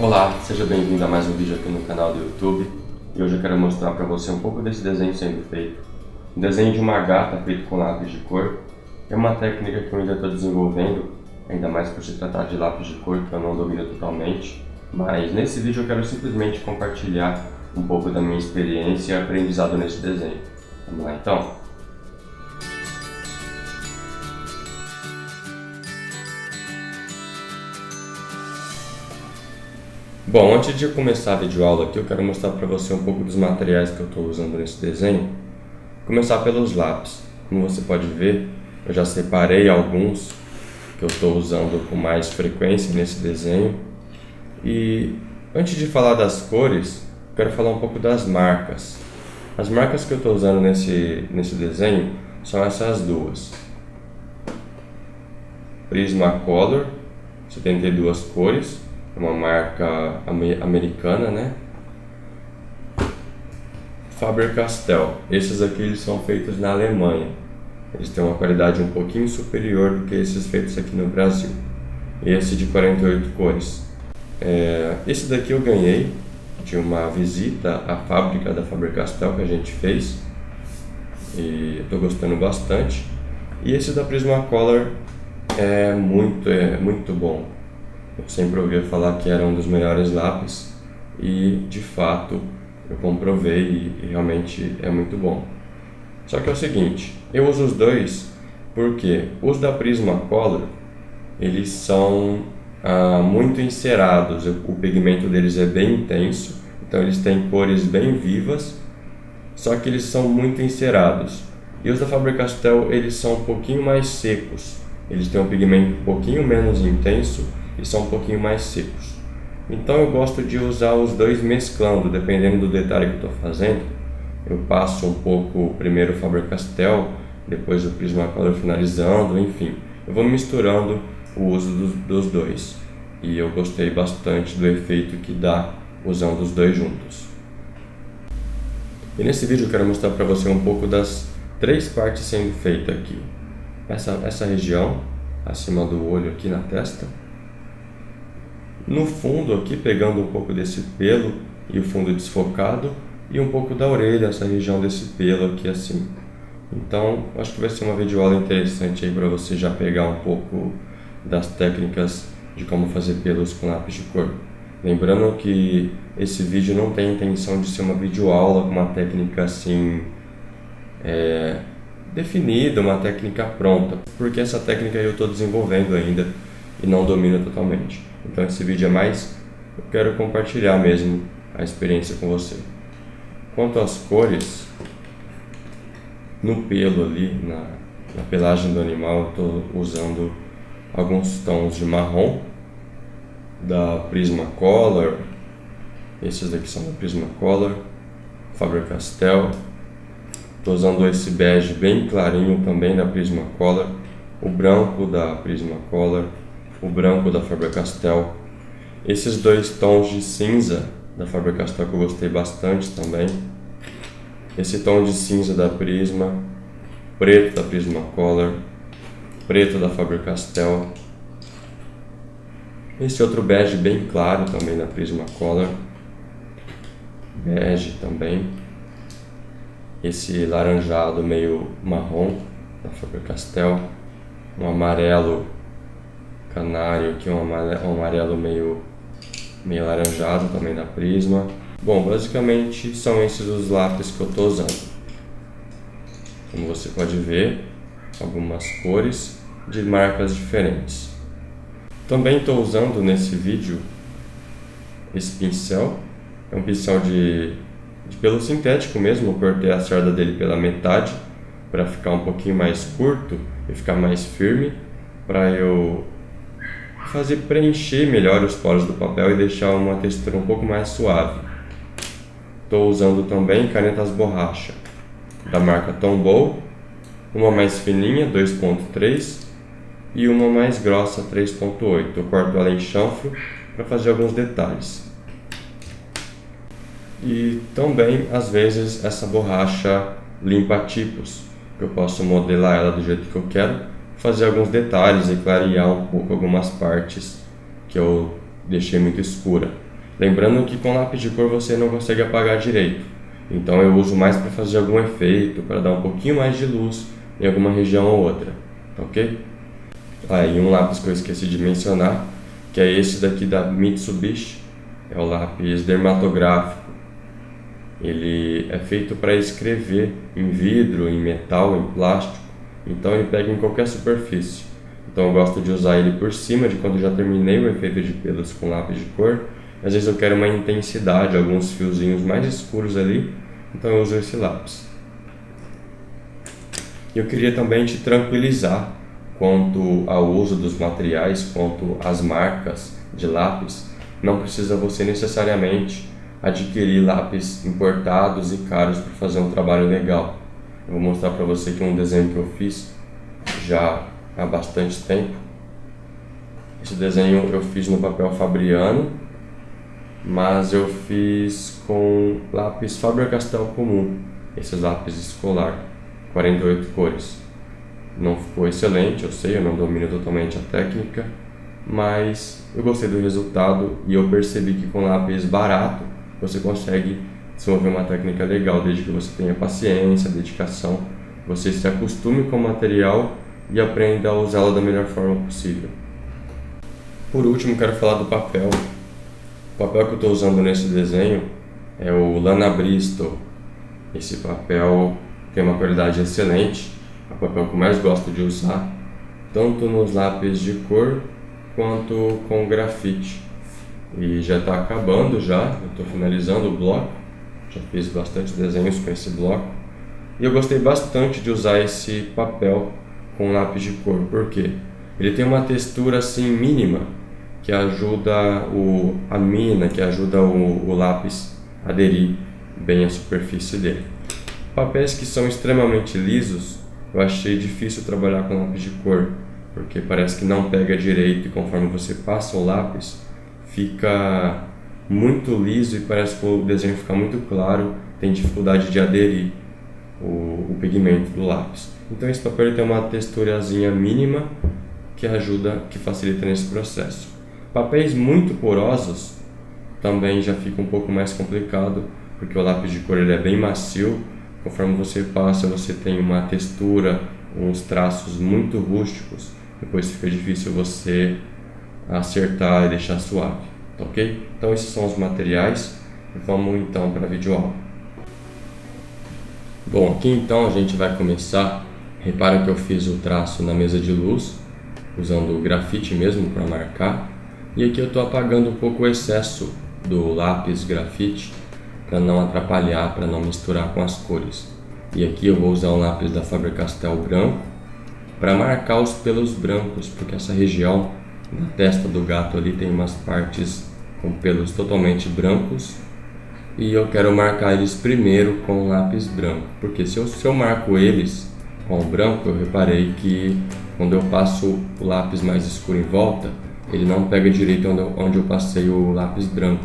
Olá, seja bem-vindo a mais um vídeo aqui no canal do YouTube. E hoje eu quero mostrar para você um pouco desse desenho sendo feito. Um desenho de uma gata feito com lápis de cor. É uma técnica que eu ainda estou desenvolvendo, ainda mais por se tratar de lápis de cor que eu não domino totalmente. Mas nesse vídeo eu quero simplesmente compartilhar um pouco da minha experiência e aprendizado nesse desenho. Vamos lá então? Bom, antes de eu começar a videoaula aqui, eu quero mostrar para você um pouco dos materiais que eu estou usando nesse desenho. Começar pelos lápis. Como você pode ver, eu já separei alguns que eu estou usando com mais frequência nesse desenho. E antes de falar das cores, eu quero falar um pouco das marcas. As marcas que eu estou usando nesse desenho são essas duas. Prismacolor, 72 cores. Uma marca americana, né? Faber-Castell. Esses aqui eles são feitos na Alemanha. Eles têm uma qualidade um pouquinho superior do que esses feitos aqui no Brasil. Esse de 48 cores. Esse daqui eu ganhei de uma visita à fábrica da Faber-Castell que a gente fez. E estou gostando bastante. E esse da Prismacolor é muito bom. Eu sempre ouvi falar que era um dos melhores lápis e, de fato, eu comprovei e realmente é muito bom. Só que é o seguinte, eu uso os dois porque os da Prismacolor, eles são muito encerados, o pigmento deles é bem intenso, então eles têm cores bem vivas, só que eles são muito encerados. E os da Faber-Castell, eles são um pouquinho mais secos, eles têm um pigmento um pouquinho menos intenso, e são um pouquinho mais secos. Então eu gosto de usar os dois mesclando, dependendo do detalhe que eu estou fazendo. Eu passo um pouco primeiro o Faber-Castell, depois o Prismacolor finalizando, enfim. Eu vou misturando o uso dos dois. E eu gostei bastante do efeito que dá usando os dois juntos. E nesse vídeo eu quero mostrar para você um pouco das três partes sendo feitas aqui. Essa região, acima do olho aqui na testa. No fundo aqui, pegando um pouco desse pelo e o fundo desfocado, e um pouco da orelha, essa região desse pelo aqui assim. Então, acho que vai ser uma videoaula interessante aí para você já pegar um pouco das técnicas de como fazer pelos com lápis de cor. Lembrando que esse vídeo não tem intenção de ser uma videoaula com uma técnica assim definida, uma técnica pronta, porque essa técnica eu estou desenvolvendo ainda e não domino totalmente. Então esse vídeo é mais, eu quero compartilhar mesmo a experiência com você. Quanto às cores, no pelo ali, na pelagem do animal, eu estou usando alguns tons de marrom da Prismacolor. Esses daqui são da Prismacolor, Faber-Castell. Estou usando esse bege bem clarinho também da Prismacolor, o branco da Prismacolor, o branco da Faber-Castell, esses dois tons de cinza da Faber-Castell que eu gostei bastante também, esse tom de cinza da Prisma, preto da Prismacolor, preto da Faber-Castell, esse outro bege bem claro também da Prismacolor, bege também, esse laranjado meio marrom da Faber-Castell, um amarelo canário aqui, um amarelo meio laranjado também da Prisma. Bom, basicamente são esses os lápis que eu estou usando. Como você pode ver, algumas cores de marcas diferentes. Também estou usando nesse vídeo esse pincel, é um pincel de pelo sintético mesmo. Eu cortei a cerda dele pela metade para ficar um pouquinho mais curto e ficar mais firme, para eu preencher melhor os poros do papel e deixar uma textura um pouco mais suave. Estou usando também canetas borracha da marca Tombow, uma mais fininha, 2.3, e uma mais grossa, 3.8. Eu corto ela em chanfro para fazer alguns detalhes. E também, às vezes, essa borracha limpa tipos, que eu posso modelar ela do jeito que eu quero, fazer alguns detalhes e clarear um pouco algumas partes que eu deixei muito escura. Lembrando que com lápis de cor você não consegue apagar direito, então eu uso mais para fazer algum efeito, para dar um pouquinho mais de luz em alguma região ou outra, ok? E um lápis que eu esqueci de mencionar, que é esse daqui da Mitsubishi, é o lápis dermatográfico. Ele é feito para escrever em vidro, em metal, em plástico, então ele pega em qualquer superfície. Então eu gosto de usar ele por cima de quando já terminei o efeito de pelos com lápis de cor. Às vezes eu quero uma intensidade, alguns fiozinhos mais escuros ali, então eu uso esse lápis. Eu queria também te tranquilizar quanto ao uso dos materiais, quanto às marcas de lápis. Não precisa você necessariamente adquirir lápis importados e caros para fazer um trabalho legal. Eu vou mostrar para você aqui um desenho que eu fiz já há bastante tempo. Esse desenho eu fiz no papel Fabriano, mas eu fiz com lápis Faber-Castell comum, esse lápis escolar, 48 cores. Não ficou excelente, eu sei, eu não domino totalmente a técnica, mas eu gostei do resultado e eu percebi que com lápis barato você consegue desenvolver uma técnica legal, desde que você tenha paciência, dedicação, você se acostume com o material e aprenda a usá-lo da melhor forma possível. Por último, quero falar do papel. O papel que eu estou usando nesse desenho é o Lana Bristol. Esse papel tem uma qualidade excelente, é o papel que eu mais gosto de usar, tanto nos lápis de cor quanto com grafite. E já está acabando já, eu estou finalizando o bloco, já fiz bastante desenhos com esse bloco. E eu gostei bastante de usar esse papel com lápis de cor, porque ele tem uma textura assim mínima, que ajuda a mina, que ajuda o lápis a aderir bem à superfície dele. Papéis que são extremamente lisos, eu achei difícil trabalhar com lápis de cor, porque parece que não pega direito e conforme você passa o lápis, fica muito liso e parece que o desenho fica muito claro, tem dificuldade de aderir o pigmento do lápis. Então esse papel tem uma texturazinha mínima que ajuda, que facilita nesse processo. Papéis muito porosos também já fica um pouco mais complicado, porque o lápis de cor ele é bem macio, conforme você passa você tem uma textura, uns traços muito rústicos, depois fica difícil você acertar e deixar suave, tá ok? Então esses são os materiais, vamos então para a videoaula. Bom, aqui então a gente vai começar. Repara que eu fiz o traço na mesa de luz, usando o grafite mesmo para marcar, e aqui eu estou apagando um pouco o excesso do lápis grafite para não atrapalhar, para não misturar com as cores. E aqui eu vou usar um lápis da Faber-Castell branco para marcar os pelos brancos, porque essa região na testa do gato ali tem umas partes com pelos totalmente brancos e eu quero marcar eles primeiro com lápis branco, porque se eu marco eles com o branco, eu reparei que quando eu passo o lápis mais escuro em volta, ele não pega direito onde eu passei o lápis branco,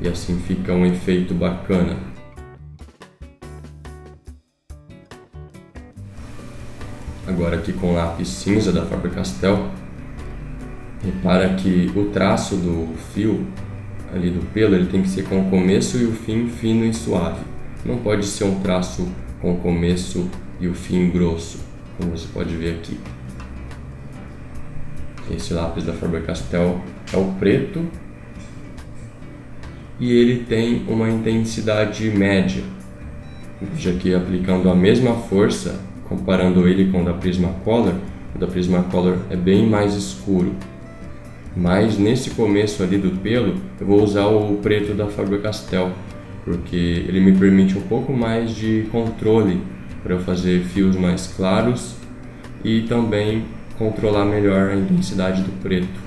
e assim fica um efeito bacana. Agora aqui com o lápis cinza da Faber-Castell, repara que o traço do fio ali do pelo, ele tem que ser com o começo e o fim fino e suave. Não pode ser um traço com o começo e o fim grosso, como você pode ver aqui. Esse lápis da Faber-Castell é o preto e ele tem uma intensidade média. Veja aqui aplicando a mesma força, comparando ele com o da Prismacolor, o da Prismacolor é bem mais escuro. Mas nesse começo ali do pelo, eu vou usar o preto da Faber-Castell, porque ele me permite um pouco mais de controle para eu fazer fios mais claros e também controlar melhor a intensidade do preto.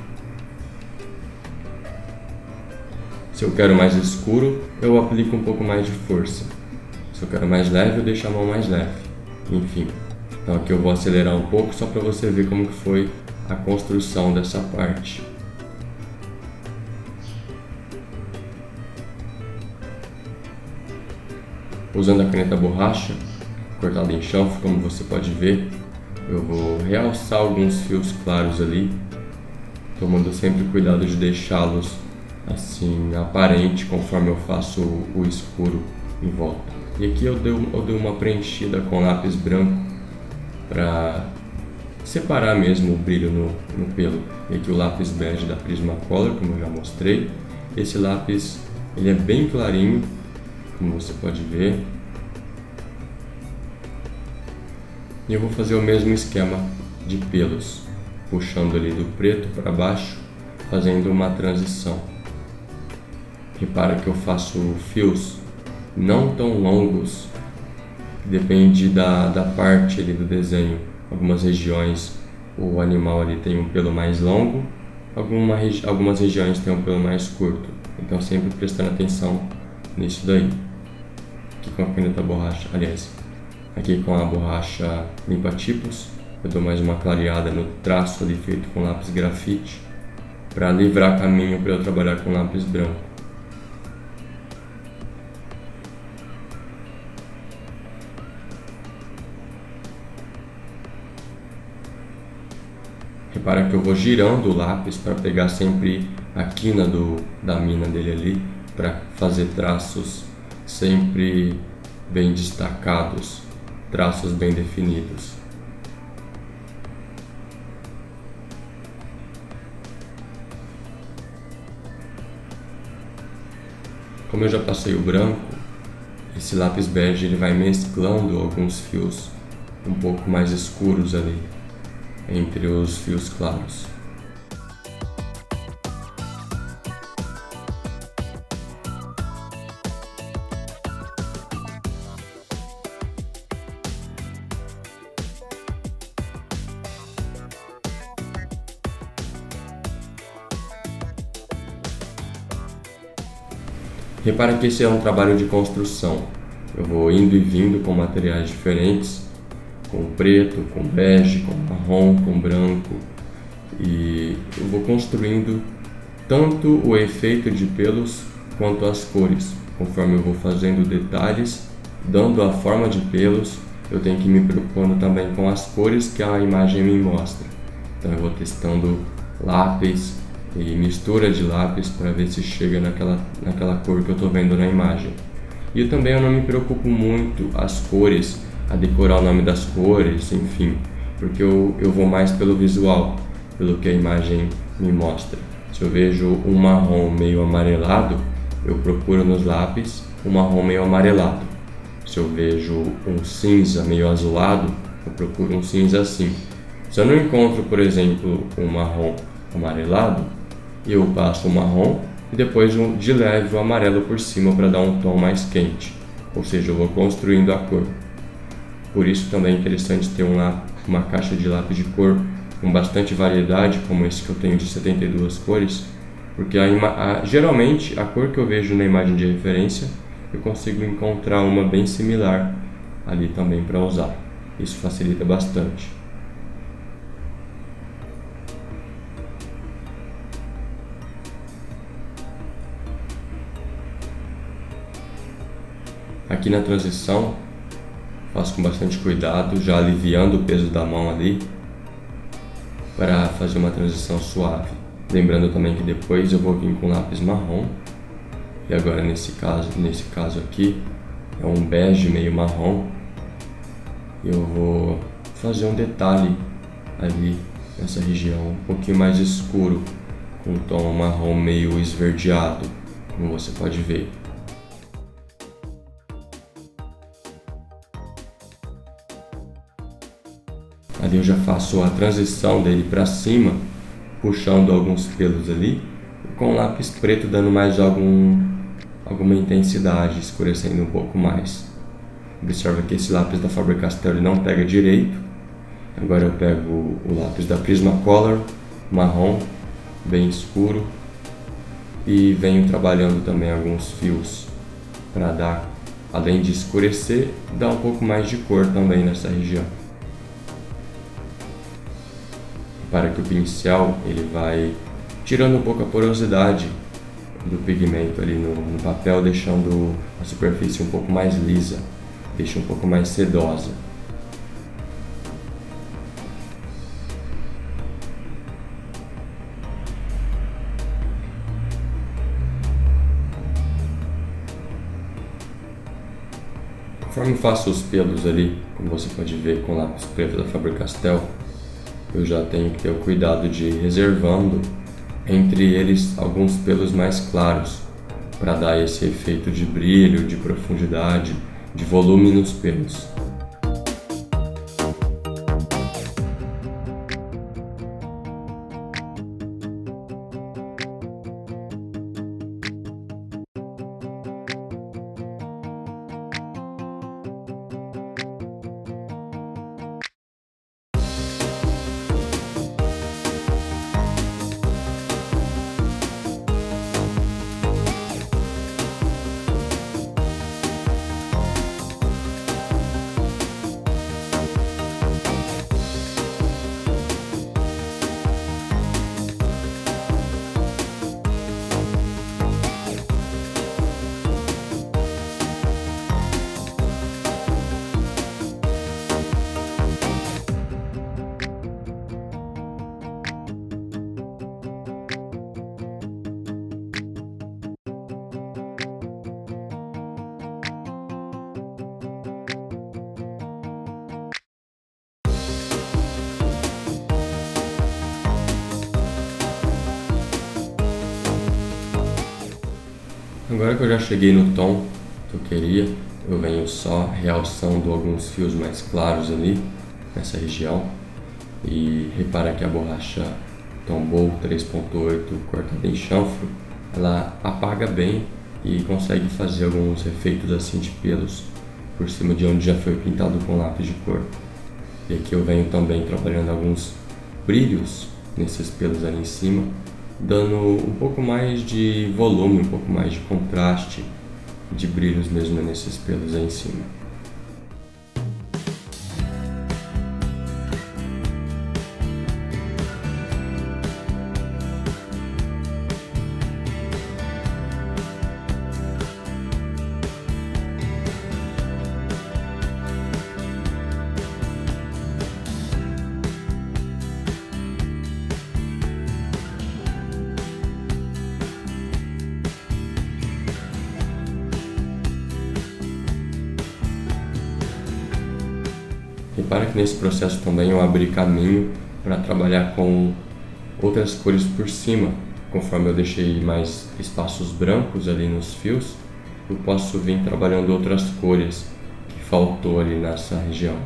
Se eu quero mais escuro, eu aplico um pouco mais de força. Se eu quero mais leve, eu deixo a mão mais leve. Enfim, então aqui eu vou acelerar um pouco só para você ver como que foi a construção dessa parte. Usando a caneta borracha, cortada em chanfre, como você pode ver, eu vou realçar alguns fios claros ali, tomando sempre cuidado de deixá-los assim aparente conforme eu faço o escuro em volta. E aqui eu dei uma preenchida com lápis branco para separar mesmo o brilho no pelo. E aqui o lápis bege da Prismacolor, como eu já mostrei. Esse lápis ele é bem clarinho, como você pode ver. E eu vou fazer o mesmo esquema de pelos, puxando ali do preto para baixo, fazendo uma transição. Repara que eu faço fios não tão longos, depende da parte ali do desenho. Algumas regiões o animal ali tem um pelo mais longo, algumas regiões tem um pelo mais curto. Então sempre prestando atenção nisso daí. Aqui com a caneta borracha, aliás, aqui com a borracha limpa-tipos, eu dou mais uma clareada no traço ali feito com lápis grafite, para livrar caminho para eu trabalhar com lápis branco. Repara que eu vou girando o lápis para pegar sempre a quina da mina dele ali, para fazer traços sempre bem destacados, traços bem definidos. Como eu já passei o branco, esse lápis bege ele vai mesclando alguns fios um pouco mais escuros ali entre os fios claros. Repara que esse é um trabalho de construção. Eu vou indo e vindo com materiais diferentes, com preto, com bege, com marrom, com branco, e eu vou construindo tanto o efeito de pelos quanto as cores. Conforme eu vou fazendo detalhes, dando a forma de pelos, eu tenho que me preocupando também com as cores que a imagem me mostra. Então eu vou testando lápis e mistura de lápis para ver se chega naquela cor que eu estou vendo na imagem. E também eu não me preocupo muito as cores, a decorar o nome das cores, enfim, porque eu vou mais pelo visual, pelo que a imagem me mostra. Se eu vejo um marrom meio amarelado, eu procuro nos lápis um marrom meio amarelado. Se eu vejo um cinza meio azulado, eu procuro um cinza assim. Se eu não encontro, por exemplo, um marrom amarelado, eu passo o marrom e depois de leve o amarelo por cima para dar um tom mais quente, ou seja, eu vou construindo a cor. Por isso também é interessante ter uma caixa de lápis de cor com bastante variedade, como esse que eu tenho de 72 cores, porque geralmente a cor que eu vejo na imagem de referência eu consigo encontrar uma bem similar ali também para usar. Isso facilita bastante. Aqui na transição, faço com bastante cuidado, já aliviando o peso da mão ali, para fazer uma transição suave. Lembrando também que depois eu vou vir com lápis marrom, e agora nesse caso aqui, é um bege meio marrom, eu vou fazer um detalhe ali nessa região, um pouquinho mais escuro, com um tom marrom meio esverdeado, como você pode ver. Ali eu já faço a transição dele para cima, puxando alguns pelos ali, e com o lápis preto dando mais alguma intensidade, escurecendo um pouco mais. Observa que esse lápis da Faber-Castell não pega direito. Agora eu pego o lápis da Prismacolor, marrom, bem escuro, e venho trabalhando também alguns fios para dar, além de escurecer, dar um pouco mais de cor também nessa região. Para que o pincel ele vai tirando um pouco a porosidade do pigmento ali no papel, deixando a superfície um pouco mais lisa, deixa um pouco mais sedosa. Conforme faço os pelos ali, como você pode ver com o lápis preto da Faber-Castell, eu já tenho que ter o cuidado de ir reservando entre eles alguns pelos mais claros, para dar esse efeito de brilho, de profundidade, de volume nos pelos. Agora que eu já cheguei no tom que eu queria, eu venho só realçando alguns fios mais claros ali, nessa região. E repara que a borracha Tombow 3.8 cortada em chanfro, ela apaga bem e consegue fazer alguns efeitos assim de pelos por cima de onde já foi pintado com lápis de cor. E aqui eu venho também trabalhando alguns brilhos nesses pelos ali em cima, dando um pouco mais de volume, um pouco mais de contraste, de brilhos mesmo nesses pelos aí em cima. Repara que nesse processo também eu abri caminho para trabalhar com outras cores por cima. Conforme eu deixei mais espaços brancos ali nos fios, eu posso vir trabalhando outras cores que faltou ali nessa região.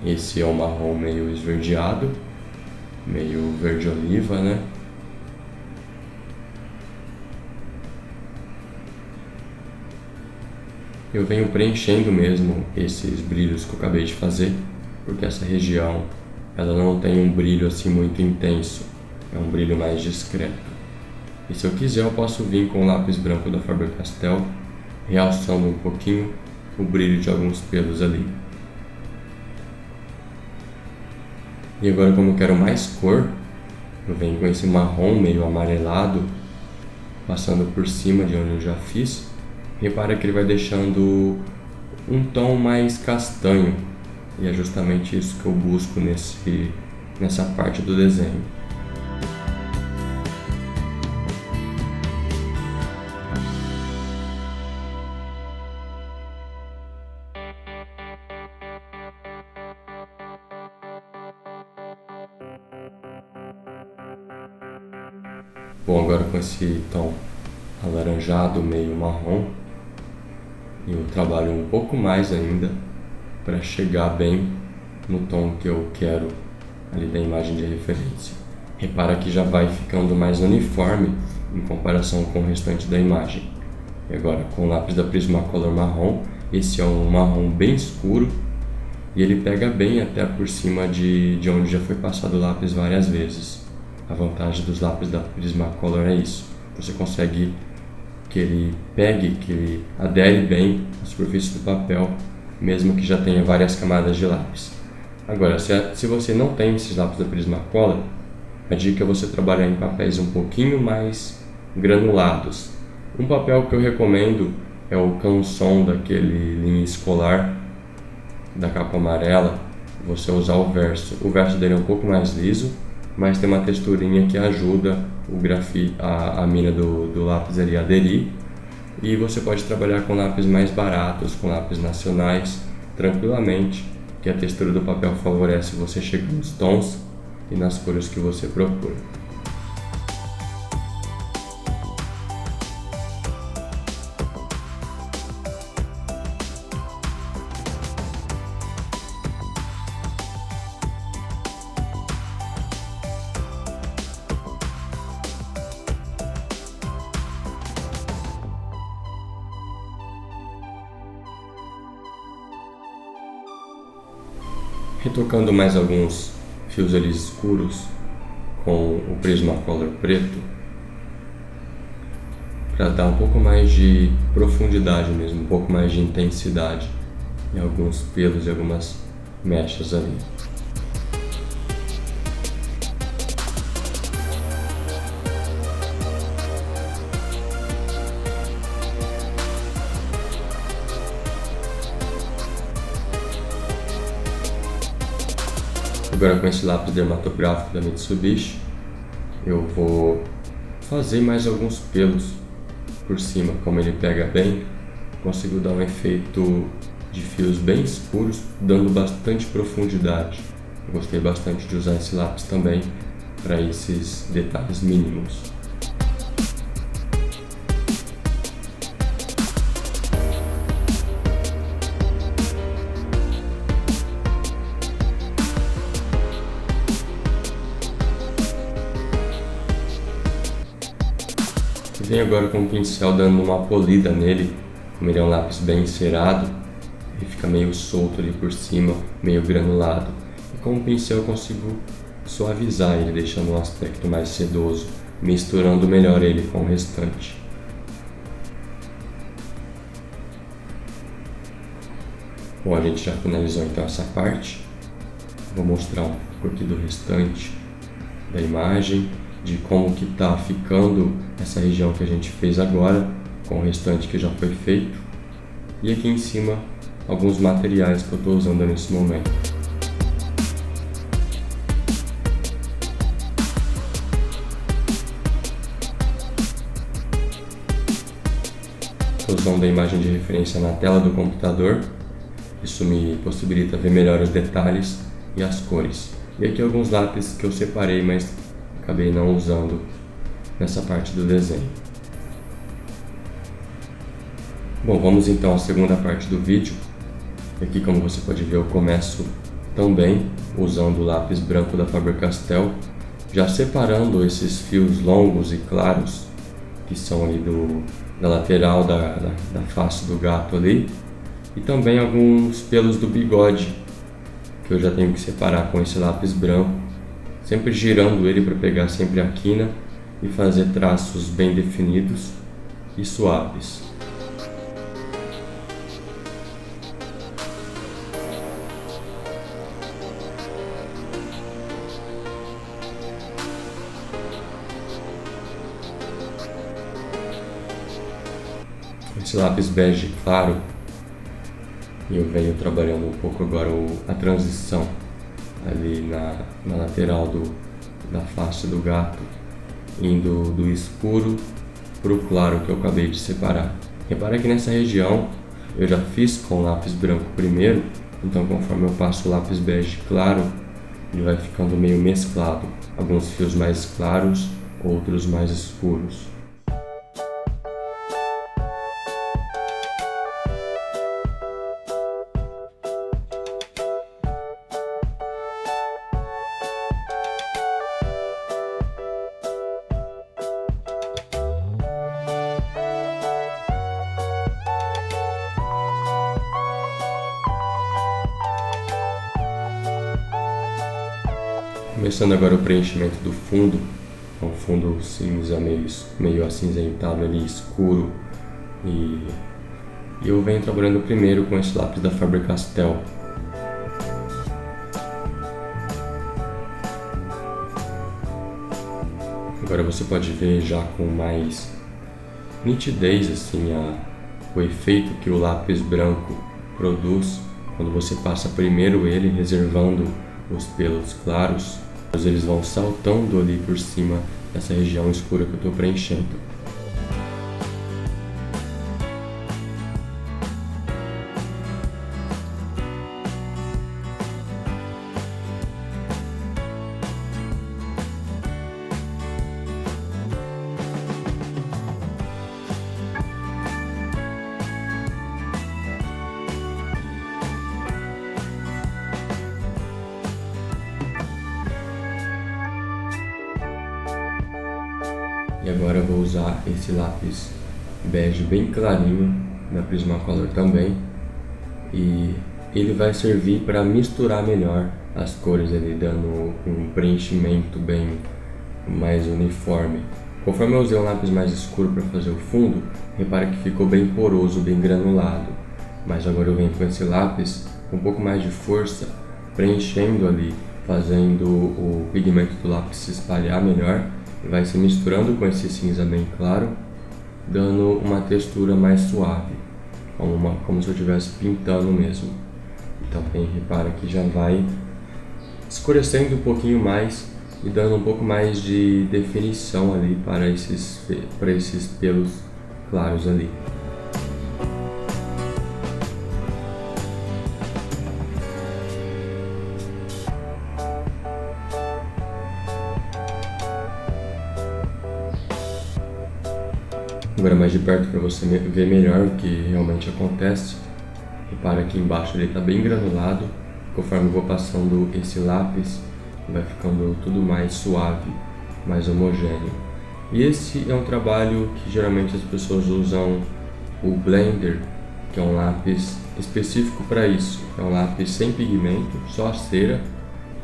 Esse é um marrom meio esverdeado, meio verde oliva, né? Eu venho preenchendo mesmo esses brilhos que eu acabei de fazer, porque essa região ela não tem um brilho assim muito intenso, é um brilho mais discreto. E se eu quiser eu posso vir com o lápis branco da Faber-Castell, realçando um pouquinho o brilho de alguns pelos ali. E agora, como eu quero mais cor, eu venho com esse marrom meio amarelado, passando por cima de onde eu já fiz. Repara que ele vai deixando um tom mais castanho, e é justamente isso que eu busco nessa parte do desenho. Bom, agora com esse tom alaranjado, meio marrom, eu trabalho um pouco mais ainda para chegar bem no tom que eu quero ali da imagem de referência. Repara que já vai ficando mais uniforme em comparação com o restante da imagem. E agora com o lápis da Prismacolor marrom, esse é um marrom bem escuro e ele pega bem até por cima de onde já foi passado o lápis várias vezes. A vantagem dos lápis da Prismacolor é isso, você consegue que ele pegue, que ele adere bem à superfície do papel, mesmo que já tenha várias camadas de lápis. Agora, se você não tem esses lápis da Prismacolor, a dica é você trabalhar em papéis um pouquinho mais granulados. Um papel que eu recomendo é o Canson, daquele linha escolar, da capa amarela, você usar o verso. O verso dele é um pouco mais liso, mas tem uma texturinha que ajuda o grafite, a mina do lápis ali a aderir. E você pode trabalhar com lápis mais baratos, com lápis nacionais, tranquilamente, que a textura do papel favorece você chegar nos tons e nas cores que você procura. Retocando mais alguns fios ali escuros com o Prismacolor preto, para dar um pouco mais de profundidade mesmo, um pouco mais de intensidade em alguns pelos e algumas mechas ali. Agora com esse lápis dermatográfico da Mitsubishi, eu vou fazer mais alguns pelos por cima. Como ele pega bem, consigo dar um efeito de fios bem escuros, dando bastante profundidade. Eu gostei bastante de usar esse lápis também para esses detalhes mínimos. Venho agora com o pincel dando uma polida nele, como ele é um lápis bem encerado, ele fica meio solto ali por cima, meio granulado. E com o pincel eu consigo suavizar ele, deixando um aspecto mais sedoso, misturando melhor ele com o restante. Bom, a gente já finalizou então essa parte. Vou mostrar um pouco aqui do restante da imagem, de como que tá ficando essa região que a gente fez agora, com o restante que já foi feito. E aqui em cima, alguns materiais que eu estou usando nesse momento. Estou usando a imagem de referência na tela do computador. Isso me possibilita ver melhor os detalhes e as cores. E aqui alguns lápis que eu separei, mas acabei não usando nessa parte do desenho. Bom, vamos então à segunda parte do vídeo. Aqui, como você pode ver, eu começo também usando o lápis branco da Faber-Castell, já separando esses fios longos e claros que são ali da lateral da face do gato ali, e também alguns pelos do bigode que eu já tenho que separar com esse lápis branco, sempre girando ele para pegar sempre a quina e fazer traços bem definidos e suaves. Esse lápis bege claro, eu venho trabalhando um pouco agora a transição ali na lateral da face do gato, indo do escuro para o claro que eu acabei de separar. Repara que nessa região eu já fiz com lápis branco primeiro, então conforme eu passo o lápis bege claro, ele vai ficando meio mesclado, alguns fios mais claros, outros mais escuros. Começando agora o preenchimento do fundo, um fundo cinza meio acinzentado ali, escuro, e eu venho trabalhando primeiro com esse lápis da Faber-Castell. Agora você pode ver já com mais nitidez assim o efeito que o lápis branco produz quando você passa primeiro ele reservando os pelos claros. Eles vão saltando ali por cima dessa região escura que eu estou preenchendo. Agora eu vou usar esse lápis bege bem clarinho da Prismacolor também, e ele vai servir para misturar melhor as cores ali, dando um preenchimento bem mais uniforme. Conforme eu usei um lápis mais escuro para fazer o fundo, repara que ficou bem poroso, bem granulado. Mas agora eu venho com esse lápis com um pouco mais de força, preenchendo ali, fazendo o pigmento do lápis se espalhar melhor, e vai se misturando com esse cinza bem claro, dando uma textura mais suave, como se eu estivesse pintando mesmo. Então repara que já vai escurecendo um pouquinho mais e dando um pouco mais de definição ali para esses pelos claros ali. Agora mais de perto para você ver melhor o que realmente acontece. Repara que embaixo ele está bem granulado. Conforme eu vou passando esse lápis, vai ficando tudo mais suave, mais homogêneo. E esse é um trabalho que geralmente as pessoas usam o Blender, que é um lápis específico para isso. É um lápis sem pigmento, só a cera.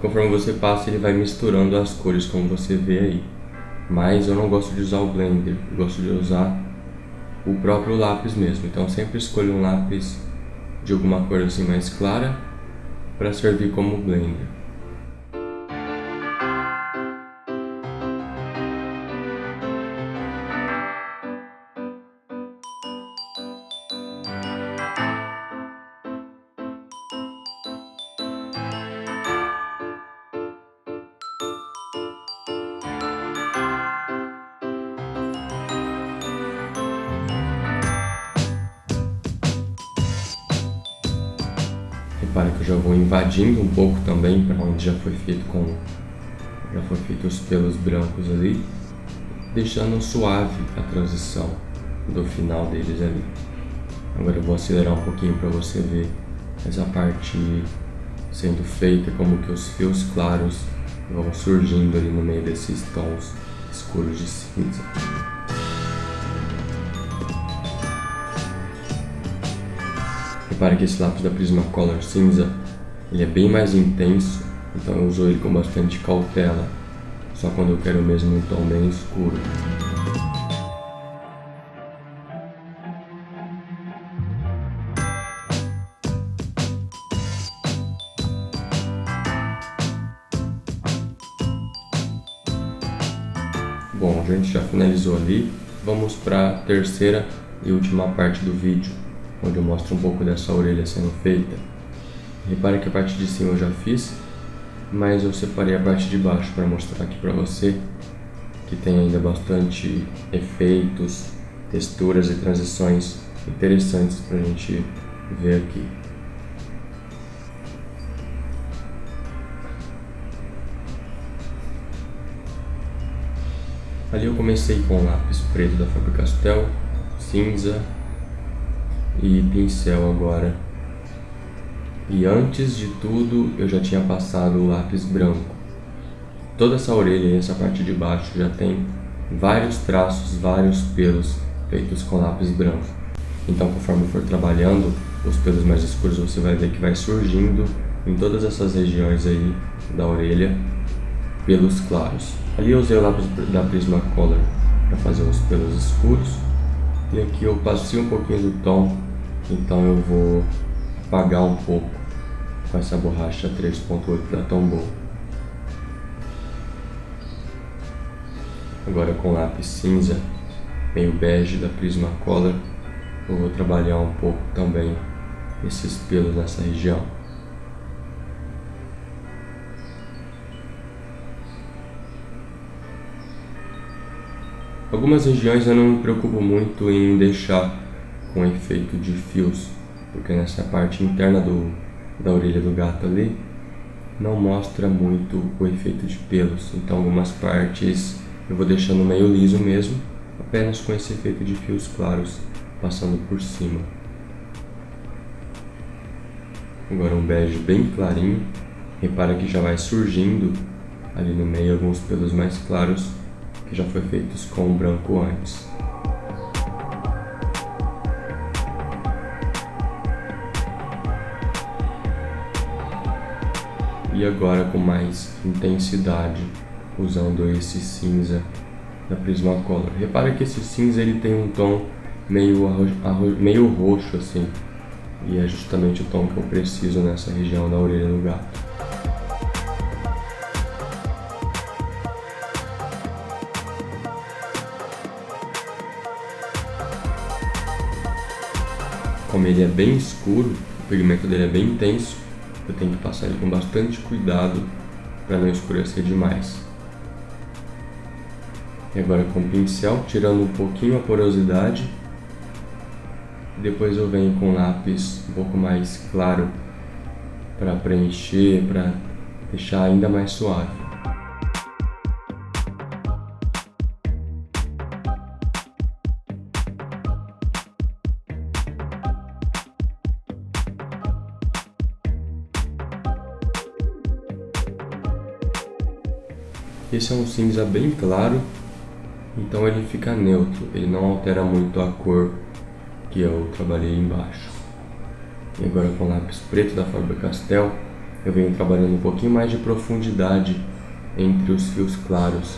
Conforme você passa, ele vai misturando as cores, como você vê aí. Mas eu não gosto de usar o Blender, eu gosto de usar o próprio lápis mesmo. Então sempre escolho um lápis de alguma cor assim mais clara para servir como Blender. Repara que eu já vou invadindo um pouco também para onde já foi feito os pelos brancos ali, deixando suave a transição do final deles ali. Agora eu vou acelerar um pouquinho para você ver essa parte sendo feita, como que os fios claros vão surgindo ali no meio desses tons escuros de cinza. Repare que esse lápis da Prismacolor cinza, ele é bem mais intenso, então eu uso ele com bastante cautela, só quando eu quero mesmo um tom bem escuro. Bom, a gente já finalizou ali, vamos para a terceira e última parte do vídeo, onde eu mostro um pouco dessa orelha sendo feita. Repare que a parte de cima eu já fiz, mas eu separei a parte de baixo para mostrar aqui para você, que tem ainda bastante efeitos, texturas e transições interessantes para a gente ver aqui. Ali eu comecei com lápis preto da Faber-Castell, cinza e pincel agora. E antes de tudo eu já tinha passado o lápis branco. Toda essa orelha e essa parte de baixo já tem vários traços, vários pelos feitos com lápis branco. Então conforme for trabalhando os pelos mais escuros, você vai ver que vai surgindo em todas essas regiões aí da orelha pelos claros. Ali eu usei o lápis da Prismacolor para fazer os pelos escuros. E aqui eu passei um pouquinho do tom, então eu vou apagar um pouco com essa borracha 3.8 da Tombow. Agora com lápis cinza, meio bege da Prismacolor, eu vou trabalhar um pouco também esses pelos nessa região. Algumas regiões eu não me preocupo muito em deixar com efeito de fios, porque nessa parte interna da orelha do gato ali não mostra muito o efeito de pelos, então algumas partes eu vou deixando meio liso mesmo, apenas com esse efeito de fios claros passando por cima. Agora um bege bem clarinho, repara que já vai surgindo ali no meio alguns pelos mais claros, que já foi feitos com branco antes. E agora com mais intensidade, usando esse cinza da Prismacolor. Repara que esse cinza ele tem um tom meio roxo assim, e é justamente o tom que eu preciso nessa região da orelha do gato. Como ele é bem escuro, o pigmento dele é bem intenso, eu tenho que passar ele com bastante cuidado para não escurecer demais. E agora com o pincel, tirando um pouquinho a porosidade, depois eu venho com um lápis um pouco mais claro para preencher, para deixar ainda mais suave. Esse é um cinza bem claro, então ele fica neutro, ele não altera muito a cor que eu trabalhei embaixo. E agora com o lápis preto da Faber-Castell, eu venho trabalhando um pouquinho mais de profundidade entre os fios claros,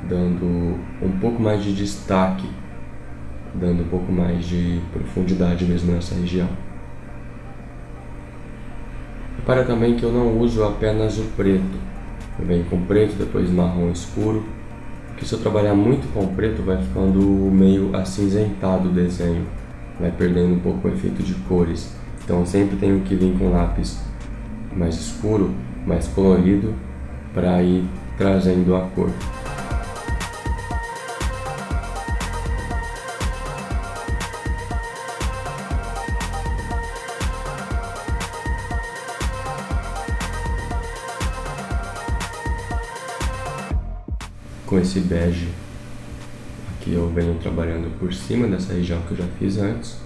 dando um pouco mais de destaque, dando um pouco mais de profundidade mesmo nessa região. Repara também que eu não uso apenas o preto. Eu venho com preto, depois marrom escuro, porque se eu trabalhar muito com preto vai ficando meio acinzentado o desenho, vai perdendo um pouco o efeito de cores. Então eu sempre tenho que vir com lápis mais escuro, mais colorido, para ir trazendo a cor. Com esse bege, aqui eu venho trabalhando por cima dessa região que eu já fiz antes,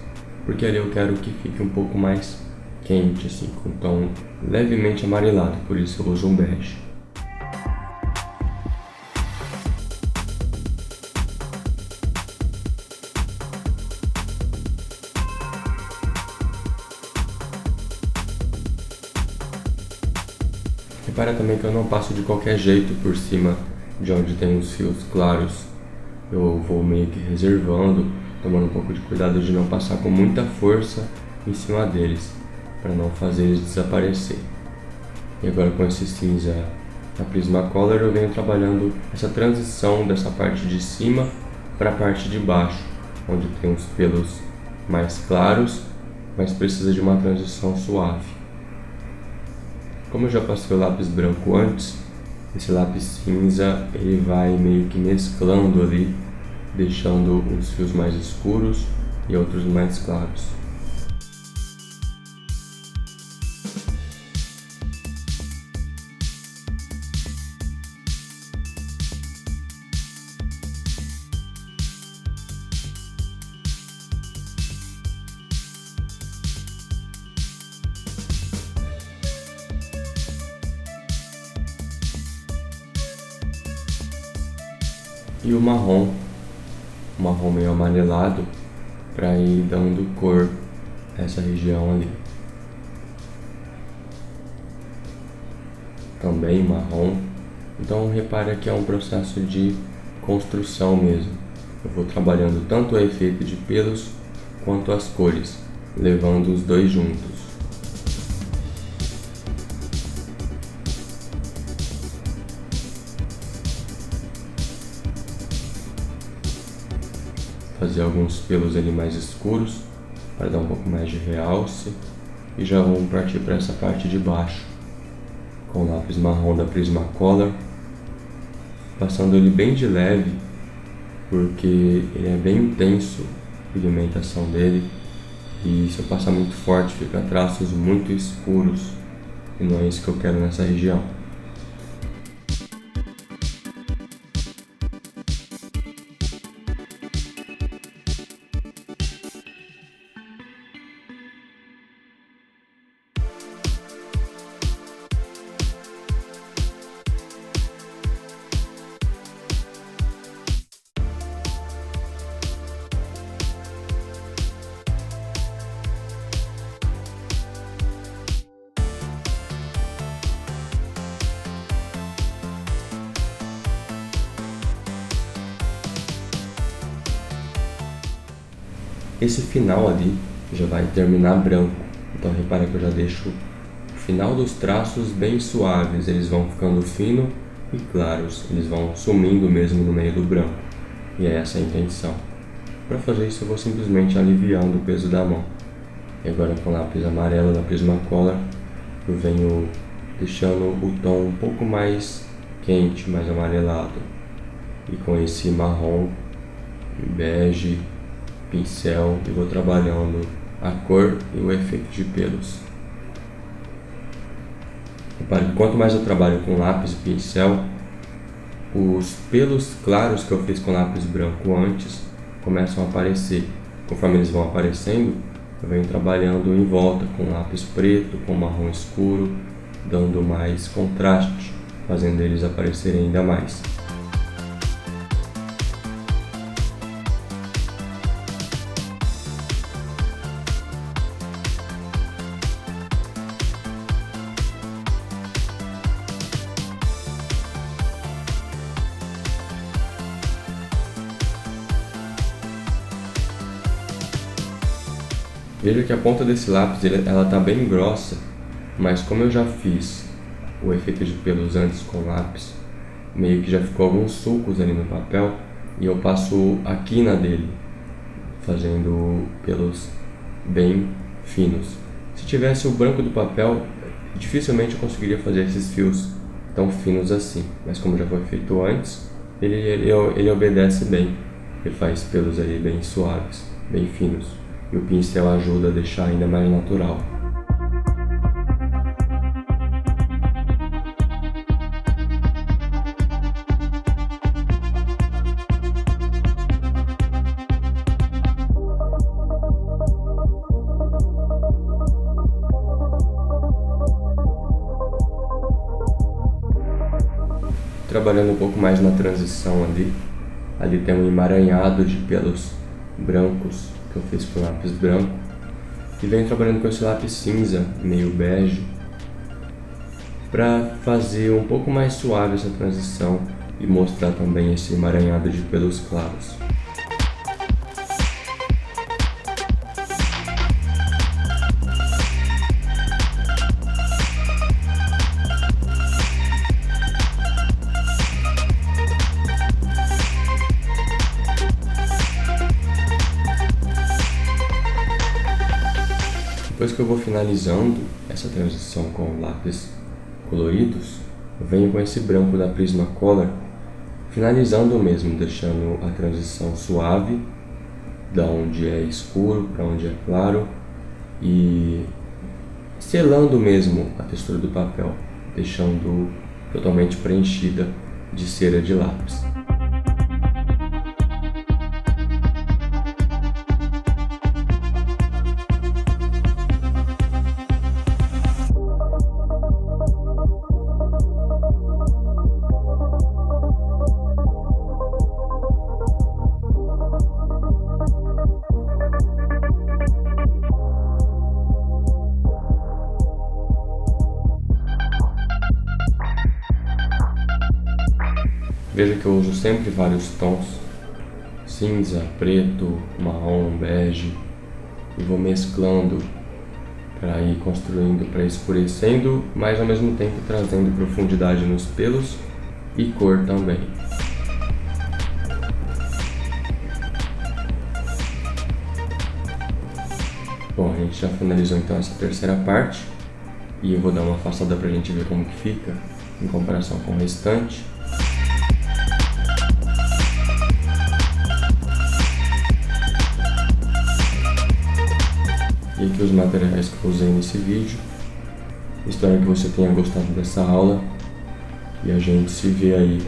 porque ali eu quero que fique um pouco mais quente, assim, com um tom levemente amarelado, por isso eu uso um bege. Repara também que eu não passo de qualquer jeito por cima de onde tem os fios claros. Eu vou meio que reservando, tomando um pouco de cuidado de não passar com muita força em cima deles, para não fazer eles desaparecer. E agora com esse cinza da Prismacolor eu venho trabalhando essa transição dessa parte de cima para a parte de baixo, onde tem os pelos mais claros, mas precisa de uma transição suave. Como eu já passei o lápis branco antes, esse lápis cinza ele vai meio que mesclando ali, deixando uns fios mais escuros e outros mais claros. E o marrom meio amarelado, para ir dando cor a essa região ali. Também marrom. Então repara que é um processo de construção mesmo. Eu vou trabalhando tanto o efeito de pelos quanto as cores, levando os dois juntos. Fazer alguns pelos ali mais escuros para dar um pouco mais de realce, e já vamos partir para essa parte de baixo com o lápis marrom da Prismacolor, passando ele bem de leve porque ele é bem intenso a pigmentação dele, e se eu passar muito forte fica traços muito escuros e não é isso que eu quero nessa região. esse final ali já vai terminar branco. Então repara que eu já deixo o final dos traços bem suaves, eles vão ficando fino e claros, eles vão sumindo mesmo no meio do branco. E é essa a intenção. Para fazer isso eu vou simplesmente aliviando o peso da mão. E agora com lápis amarelo na Prismacolor eu venho deixando o tom um pouco mais quente, mais amarelado. E com esse marrom, bege, pincel, eu vou trabalhando a cor e o efeito de pelos. Repare que quanto mais eu trabalho com lápis e pincel, os pelos claros que eu fiz com lápis branco antes começam a aparecer. Conforme eles vão aparecendo, eu venho trabalhando em volta com lápis preto, com marrom escuro, dando mais contraste, fazendo eles aparecerem ainda mais. Veja que a ponta desse lápis ela tá bem grossa, mas como eu já fiz o efeito de pelos antes com lápis, meio que já ficou alguns sulcos ali no papel e eu passo a quina dele, fazendo pelos bem finos. Se tivesse o branco do papel, dificilmente eu conseguiria fazer esses fios tão finos assim, mas como já foi feito antes, ele obedece bem, ele faz pelos ali bem suaves, bem finos. E o pincel ajuda a deixar ainda mais natural. Trabalhando um pouco mais na transição ali tem um emaranhado de pelos brancos que eu fiz com lápis branco e venho trabalhando com esse lápis cinza, meio bege, para fazer um pouco mais suave essa transição e mostrar também esse emaranhado de pelos claros. Depois que eu vou finalizando essa transição com lápis coloridos, eu venho com esse branco da Prismacolor, finalizando mesmo, deixando a transição suave, da onde é escuro para onde é claro, e selando mesmo a textura do papel, deixando totalmente preenchida de cera de lápis. Veja que eu uso sempre vários tons, cinza, preto, marrom, bege, e vou mesclando para ir construindo, para escurecendo, mas ao mesmo tempo trazendo profundidade nos pelos e cor também. Bom, a gente já finalizou então essa terceira parte e eu vou dar uma afastada para a gente ver como que fica em comparação com o restante. E aqui os materiais que eu usei nesse vídeo. Espero que você tenha gostado dessa aula e a gente se vê aí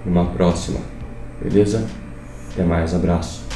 numa próxima, beleza? Até mais, abraço!